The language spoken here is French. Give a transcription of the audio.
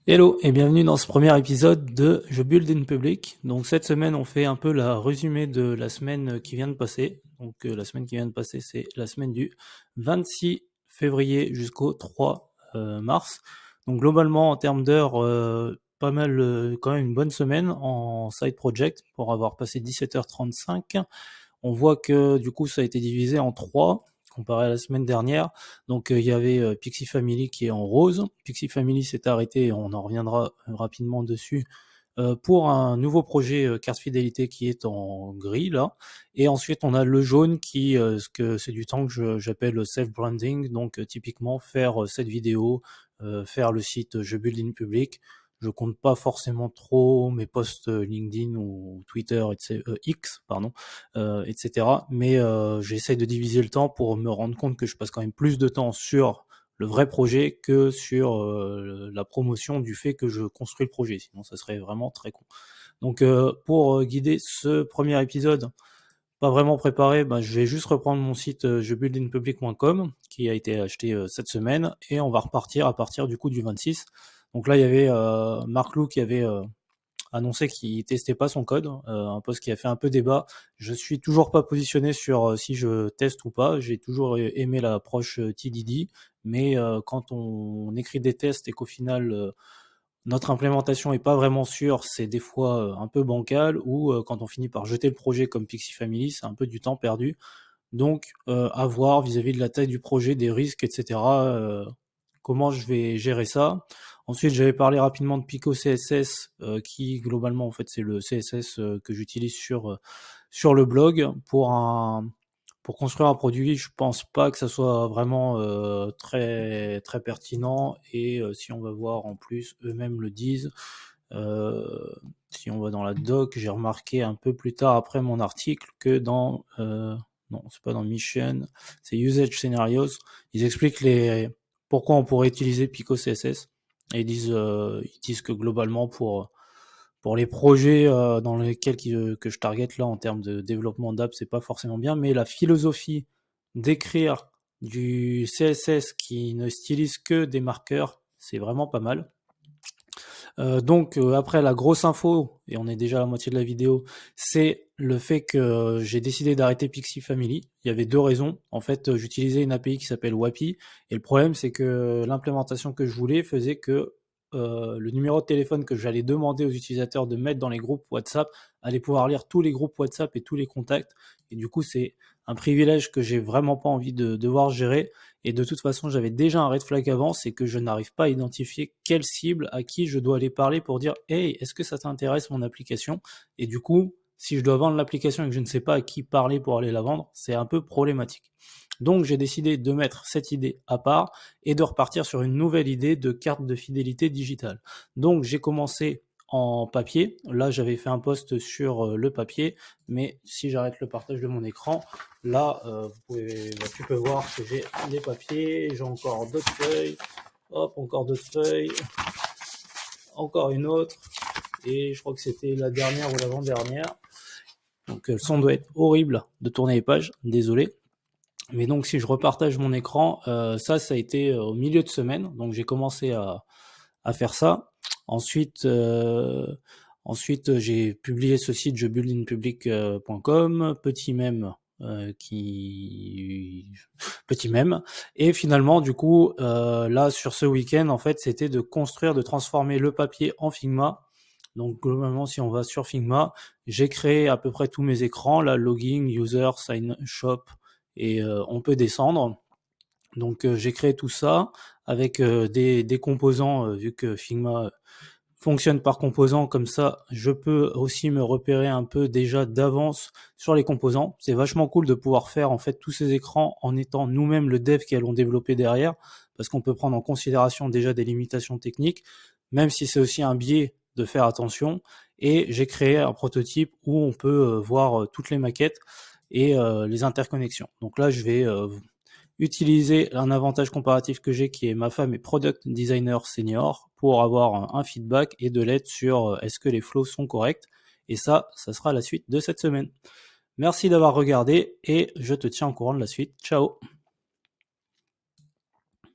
Hello et bienvenue dans ce premier épisode de Je Build in Public. Donc cette semaine on fait un peu la résumé de la semaine qui vient de passer. Donc la semaine qui vient de passer c'est la semaine du 26 février jusqu'au 3 mars. Donc globalement en termes d'heures, pas mal, quand même une bonne semaine en side project pour avoir passé 17h35. On voit que du coup ça a été divisé en 3 comparé à la semaine dernière. Donc il y avait Pixie Family qui est en rose. Pixie Family s'est arrêté et on en reviendra rapidement dessus pour un nouveau projet carte fidélité qui est en gris là. Et ensuite on a le jaune qui ce que c'est du temps que j'appelle self-branding, donc typiquement faire cette vidéo, faire le site Je Build in Public. Je compte pas forcément trop mes posts LinkedIn ou Twitter, X, pardon, etc. Mais j'essaie de diviser le temps pour me rendre compte que je passe quand même plus de temps sur le vrai projet que sur la promotion du fait que je construis le projet. Sinon, ça serait vraiment très con. Donc, pour guider ce premier épisode, pas vraiment préparé, je vais juste reprendre mon site jebuildinpublic.com qui a été acheté cette semaine et on va repartir à partir du coup du 26. Donc là, il y avait Marc Lou qui avait annoncé qu'il testait pas son code, un post qui a fait un peu débat. Je suis toujours pas positionné sur si je teste ou pas. J'ai toujours aimé l'approche TDD, mais quand on écrit des tests et qu'au final notre implémentation est pas vraiment sûre, c'est des fois un peu bancal, ou quand on finit par jeter le projet comme Pixie Family, c'est un peu du temps perdu. Donc à voir vis-à-vis de la taille du projet, des risques, etc. Comment je vais gérer ça. Ensuite, j'avais parlé rapidement de Pico CSS, qui globalement en fait c'est le CSS que j'utilise sur le blog pour construire un produit. Je pense pas que ça soit vraiment très très pertinent, et si on va voir en plus, eux-mêmes le disent. Si on va dans la doc, j'ai remarqué un peu plus tard après mon article que dans non, c'est pas dans Mission, c'est Usage Scenarios. Ils expliquent pourquoi on pourrait utiliser Pico CSS, et ils disent que globalement pour les projets dans lesquels que je target là en termes de développement d'app, c'est pas forcément bien, mais la philosophie d'écrire du CSS qui ne stylise que des marqueurs, c'est vraiment pas mal. Donc après la grosse info, et on est déjà à la moitié de la vidéo, c'est le fait que j'ai décidé d'arrêter Pixie Family. Il y avait deux raisons. En fait, j'utilisais une API qui s'appelle Wapi, et le problème c'est que l'implémentation que je voulais faisait que le numéro de téléphone que j'allais demander aux utilisateurs de mettre dans les groupes WhatsApp allait pouvoir lire tous les groupes WhatsApp et tous les contacts. Et du coup, c'est un privilège que j'ai vraiment pas envie de devoir gérer. Et de toute façon, j'avais déjà un red flag avant, c'est que je n'arrive pas à identifier quelle cible, à qui je dois aller parler pour dire hey, est-ce que ça t'intéresse mon application? Et du coup, si je dois vendre l'application et que je ne sais pas à qui parler pour aller la vendre, c'est un peu problématique. Donc j'ai décidé de mettre cette idée à part et de repartir sur une nouvelle idée de carte de fidélité digitale. Donc j'ai commencé en papier. Là, j'avais fait un post sur le papier, mais si j'arrête le partage de mon écran, là, tu peux voir que j'ai des papiers, j'ai encore d'autres feuilles, hop, encore d'autres feuilles, encore une autre, et je crois que c'était la dernière ou l'avant-dernière. Donc le son doit être horrible de tourner les pages, désolé. Mais donc si je repartage mon écran, ça a été au milieu de semaine, donc j'ai commencé à faire ça. Ensuite, j'ai publié ce site jebuildinpublic.com, petit mème petit mème, et finalement du coup là sur ce week-end en fait c'était de construire, de transformer le papier en Figma. Donc globalement si on va sur Figma, j'ai créé à peu près tous mes écrans, là logging, user, sign shop, et on peut descendre. Donc j'ai créé tout ça avec des composants, vu que Figma fonctionne par composants, comme ça je peux aussi me repérer un peu déjà d'avance sur les composants. C'est vachement cool de pouvoir faire en fait tous ces écrans en étant nous-mêmes le dev qui allons développer derrière, parce qu'on peut prendre en considération déjà des limitations techniques, même si c'est aussi un biais de faire attention. Et j'ai créé un prototype où on peut voir toutes les maquettes et les interconnexions. Donc là je vais utiliser un avantage comparatif que j'ai, qui est ma femme est product designer senior, pour avoir un feedback et de l'aide sur est-ce que les flows sont corrects. Et ça sera la suite de cette semaine. Merci d'avoir regardé et je te tiens au courant de la suite. Ciao!